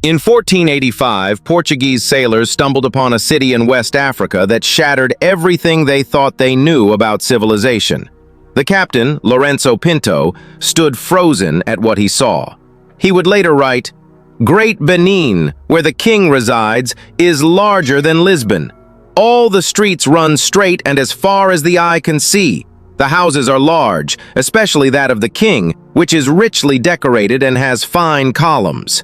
In 1485, Portuguese sailors stumbled upon a city in West Africa that shattered everything they thought they knew about civilization. The captain, Lourenço Pinto, stood frozen at what he saw. He would later write, "Great Benin, where the king resides, is larger than Lisbon. All the streets run straight and as far as the eye can see. The houses are large, especially that of the king, which is richly decorated and has fine columns."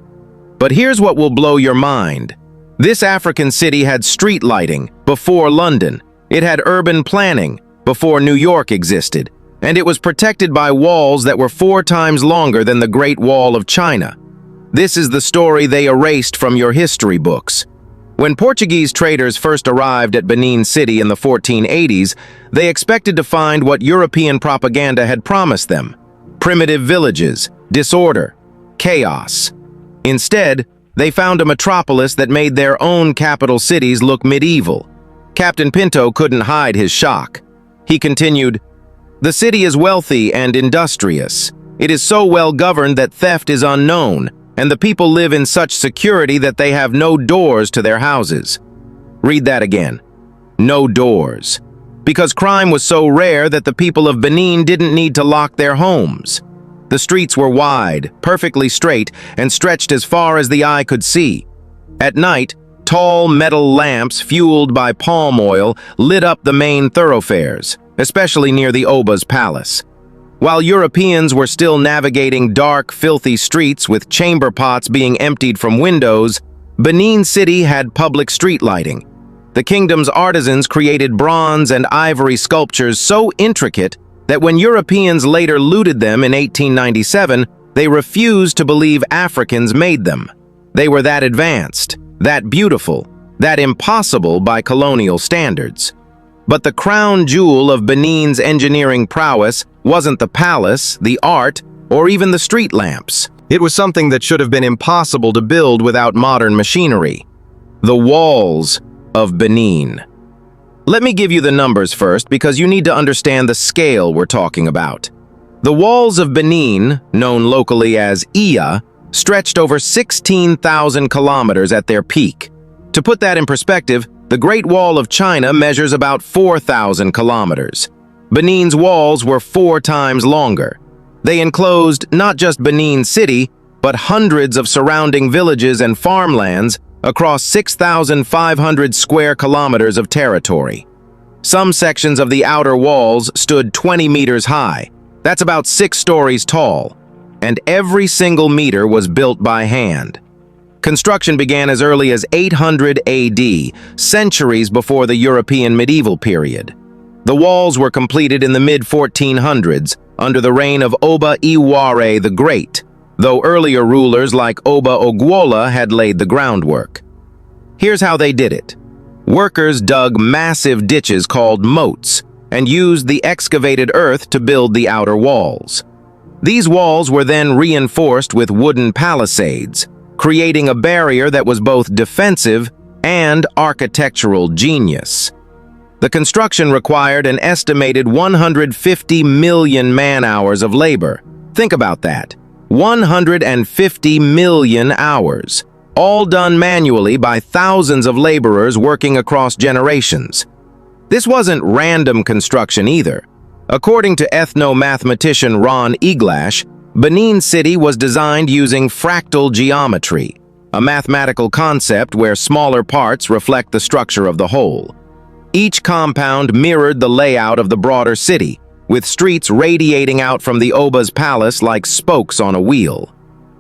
But here's what will blow your mind. This African city had street lighting before London. It had urban planning before New York existed. And it was protected by walls that were 4 times longer than the Great Wall of China. This is the story they erased from your history books. When Portuguese traders first arrived at Benin City in the 1480s, they expected to find what European propaganda had promised them: primitive villages, disorder, chaos. Instead, they found a metropolis that made their own capital cities look medieval. Captain Pinto couldn't hide his shock. He continued, "The city is wealthy and industrious. It is so well governed that theft is unknown, and the people live in such security that they have no doors to their houses." Read that again. No doors. Because crime was so rare that the people of Benin didn't need to lock their homes. The streets were wide, perfectly straight, and stretched as far as the eye could see. At night, tall metal lamps fueled by palm oil lit up the main thoroughfares, especially near the Oba's palace. While Europeans were still navigating dark, filthy streets with chamber pots being emptied from windows, Benin City had public street lighting. The kingdom's artisans created bronze and ivory sculptures so intricate that when Europeans later looted them in 1897, they refused to believe Africans made them. They were that advanced, that beautiful, that impossible by colonial standards. But the crown jewel of Benin's engineering prowess wasn't the palace, the art, or even the street lamps. It was something that should have been impossible to build without modern machinery: the walls of Benin. Let me give you the numbers first, because you need to understand the scale we're talking about. The walls of Benin, known locally as Iya, stretched over 16,000 kilometers at their peak. To put that in perspective, the Great Wall of China measures about 4,000 kilometers. Benin's walls were 4 times longer. They enclosed not just Benin City, but hundreds of surrounding villages and farmlands across 6,500 square kilometers of territory. Some sections of the outer walls stood 20 meters high. That's about 6 stories tall. And every single meter was built by hand. Construction began as early as 800 AD, centuries before the European medieval period. The walls were completed in the mid-1400s under the reign of Oba Iware the Great, though earlier rulers like Oba Ogwola had laid the groundwork. Here's how they did it. Workers dug massive ditches called moats and used the excavated earth to build the outer walls. These walls were then reinforced with wooden palisades, creating a barrier that was both defensive and architectural genius. The construction required an estimated 150 million man-hours of labor. Think about that. 150 million hours, all done manually by thousands of laborers working across generations. This wasn't random construction either. According to ethno-mathematician Ron Eglash, Benin City was designed using fractal geometry, a mathematical concept where smaller parts reflect the structure of the whole. Each compound mirrored the layout of the broader city, with streets radiating out from the Oba's palace like spokes on a wheel.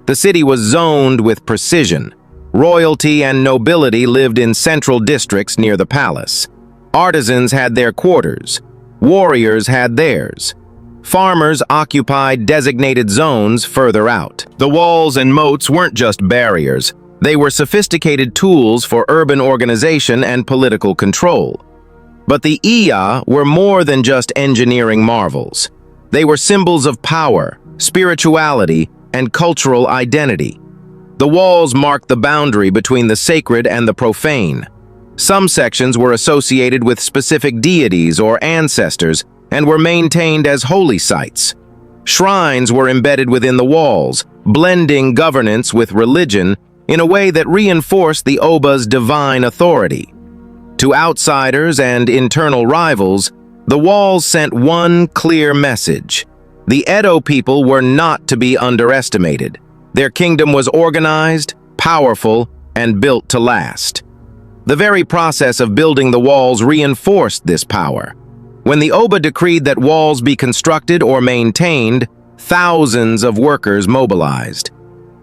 The city was zoned with precision. Royalty and nobility lived in central districts near the palace. Artisans had their quarters. Warriors had theirs. Farmers occupied designated zones further out. The walls and moats weren't just barriers. They were sophisticated tools for urban organization and political control. But the Iya were more than just engineering marvels. They were symbols of power, spirituality, and cultural identity. The walls marked the boundary between the sacred and the profane. Some sections were associated with specific deities or ancestors and were maintained as holy sites. Shrines were embedded within the walls, blending governance with religion in a way that reinforced the Oba's divine authority. To outsiders and internal rivals, the walls sent one clear message. The Edo people were not to be underestimated. Their kingdom was organized, powerful, and built to last. The very process of building the walls reinforced this power. When the Oba decreed that walls be constructed or maintained, thousands of workers mobilized.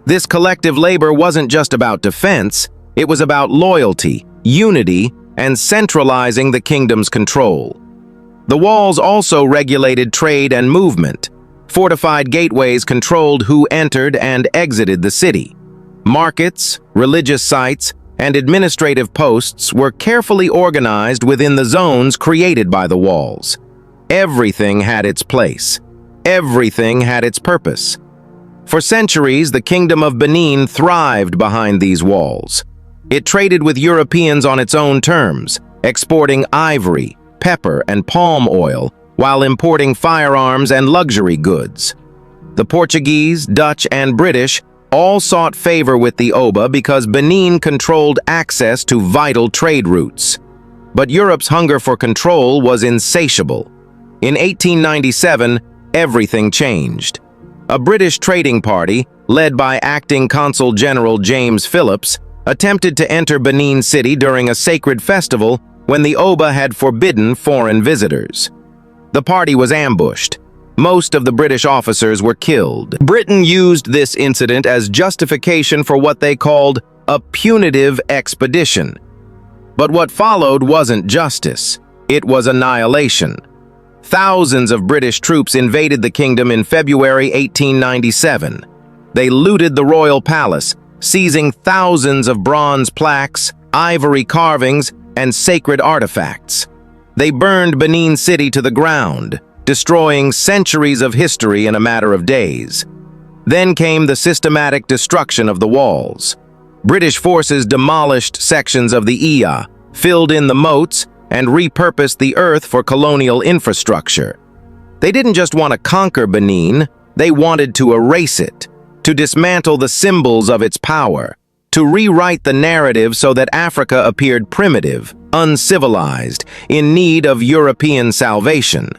This collective labor wasn't just about defense, it was about loyalty, unity, and centralizing the kingdom's control. The walls also regulated trade and movement. Fortified gateways controlled who entered and exited the city. Markets, religious sites, and administrative posts were carefully organized within the zones created by the walls. Everything had its place. Everything had its purpose. For centuries, the Kingdom of Benin thrived behind these walls. It traded with Europeans on its own terms, exporting ivory, pepper, and palm oil, while importing firearms and luxury goods. The Portuguese, Dutch, and British all sought favor with the Oba because Benin controlled access to vital trade routes. But Europe's hunger for control was insatiable. In 1897, everything changed. A British trading party, led by acting Consul General James Phillips, attempted to enter Benin City during a sacred festival when the Oba had forbidden foreign visitors. The party was ambushed. Most of the British officers were killed. Britain used this incident as justification for what they called a punitive expedition. But what followed wasn't justice. It was annihilation. Thousands of British troops invaded the kingdom in February 1897. They looted the royal palace, seizing thousands of bronze plaques, ivory carvings, and sacred artifacts. They burned Benin City to the ground, destroying centuries of history in a matter of days. Then came the systematic destruction of the walls. British forces demolished sections of the Iya, filled in the moats, and repurposed the earth for colonial infrastructure. They didn't just want to conquer Benin, they wanted to erase it, to dismantle the symbols of its power, to rewrite the narrative so that Africa appeared primitive, uncivilized, in need of European salvation.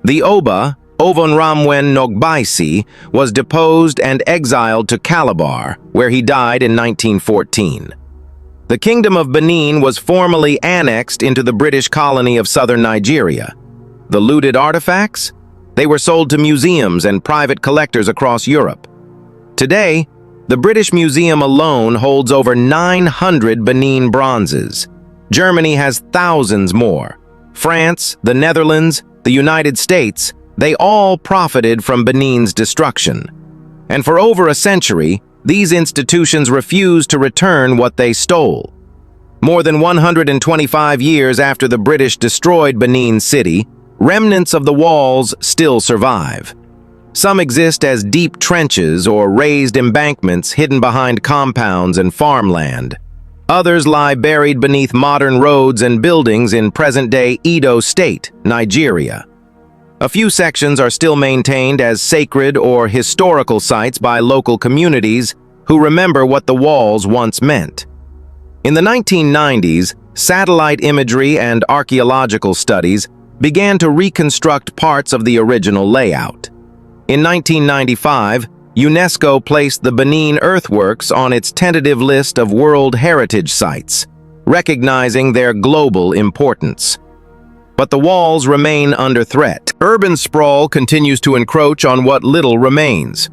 The Oba, Ovonramwen Nogbaisi, was deposed and exiled to Calabar, where he died in 1914. The Kingdom of Benin was formally annexed into the British colony of southern Nigeria. The looted artifacts? They were sold to museums and private collectors across Europe. Today, the British Museum alone holds over 900 Benin Bronzes. Germany has thousands more. France, the Netherlands, the United States, they all profited from Benin's destruction. And for over a century, these institutions refused to return what they stole. More than 125 years after the British destroyed Benin City, remnants of the walls still survive. Some exist as deep trenches or raised embankments hidden behind compounds and farmland. Others lie buried beneath modern roads and buildings in present-day Edo State, Nigeria. A few sections are still maintained as sacred or historical sites by local communities who remember what the walls once meant. In the 1990s, satellite imagery and archaeological studies began to reconstruct parts of the original layout. In 1995, UNESCO placed the Benin earthworks on its tentative list of World Heritage Sites, recognizing their global importance. But the walls remain under threat. Urban sprawl continues to encroach on what little remains.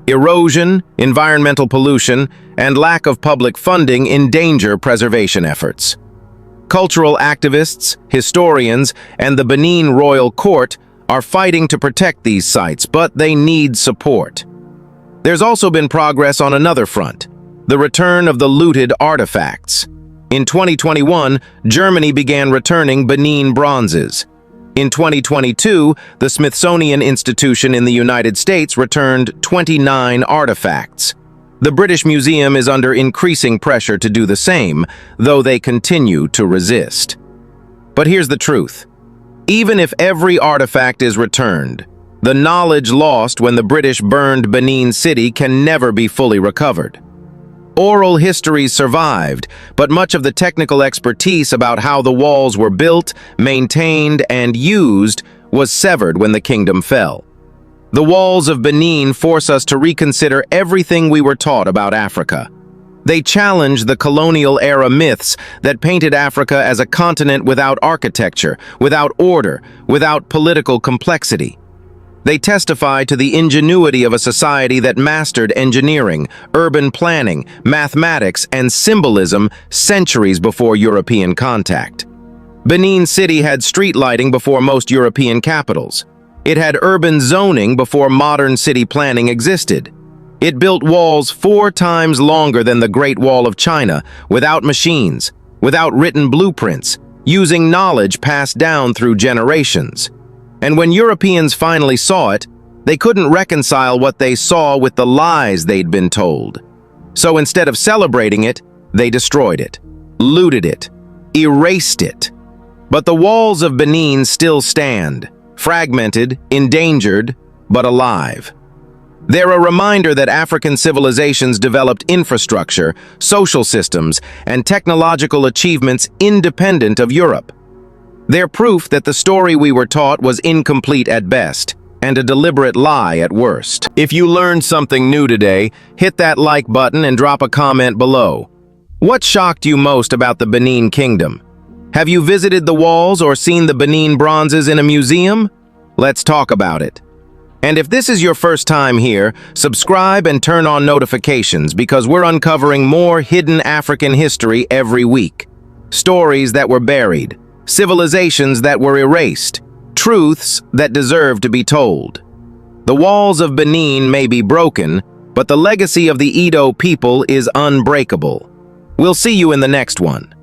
Erosion, environmental pollution, and lack of public funding endanger preservation efforts. Cultural activists, historians, and the Benin Royal Court are fighting to protect these sites, but they need support. There's also been progress on another front, the return of the looted artifacts. In 2021, Germany began returning Benin Bronzes. In 2022, the Smithsonian Institution in the United States returned 29 artifacts. The British Museum is under increasing pressure to do the same, though they continue to resist. But here's the truth. Even if every artifact is returned, the knowledge lost when the British burned Benin City can never be fully recovered. Oral histories survived, but much of the technical expertise about how the walls were built, maintained, and used was severed when the kingdom fell. The walls of Benin force us to reconsider everything we were taught about Africa. They challenge the colonial-era myths that painted Africa as a continent without architecture, without order, without political complexity. They testify to the ingenuity of a society that mastered engineering, urban planning, mathematics, and symbolism centuries before European contact. Benin City had street lighting before most European capitals. It had urban zoning before modern city planning existed. It built walls 4 times longer than the Great Wall of China, without machines, without written blueprints, using knowledge passed down through generations. And when Europeans finally saw it, they couldn't reconcile what they saw with the lies they'd been told. So instead of celebrating it, they destroyed it, looted it, erased it. But the walls of Benin still stand, fragmented, endangered, but alive. They're a reminder that African civilizations developed infrastructure, social systems, and technological achievements independent of Europe. They're proof that the story we were taught was incomplete at best, and a deliberate lie at worst. If you learned something new today, hit that like button and drop a comment below. What shocked you most about the Benin Kingdom? Have you visited the walls or seen the Benin Bronzes in a museum? Let's talk about it. And if this is your first time here, subscribe and turn on notifications because we're uncovering more hidden African history every week. Stories that were buried, civilizations that were erased, truths that deserve to be told. The walls of Benin may be broken, but the legacy of the Edo people is unbreakable. We'll see you in the next one.